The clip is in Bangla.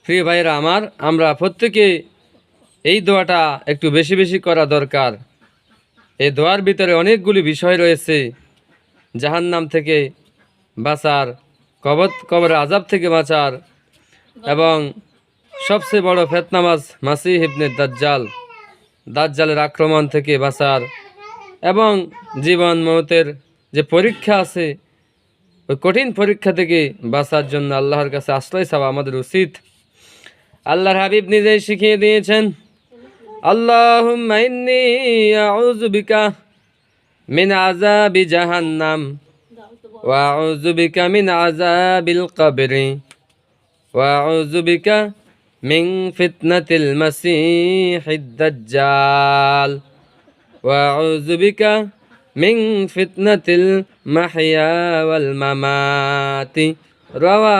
প্রিয় ভাইরা আমার, আমরা প্রত্যেকে এই দোয়াটা একটু বেশি বেশি করা দরকার। এই দোয়ার ভিতরে অনেকগুলি বিষয় রয়েছে। জাহান্নাম থেকে বাঁচার, কবরের আযাব থেকে বাঁচার, এবং সবচেয়ে বড় ফিতনাবাজ মাসিহ ইবনে দাজ্জালের আক্রমণ থেকে বাঁচার, এবং জীবন মওতের যে পরীক্ষা আছে ওই কঠিন পরীক্ষা থেকে বাঁচার জন্য আল্লাহর কাছে আশ্রয় চাওয়া আমাদের উচিত। আল্লাহর হাবিব নিজেই শিখিয়ে দিয়েছেন, আল্লাহুম্মা ইন্নী আউযু বিকা মিন আযাবি জাহান্নাম ওয়া আউযু বিকা মিন আযাবিল কবরি ওয়া আউযু বিকা মিন ফিতনাতিল মাসিহিদ দাজ্জাল ওয়া আউযু বিকা মিন ফিতনাতিল মাহইয়া ওয়াল মামাতি। রাওয়া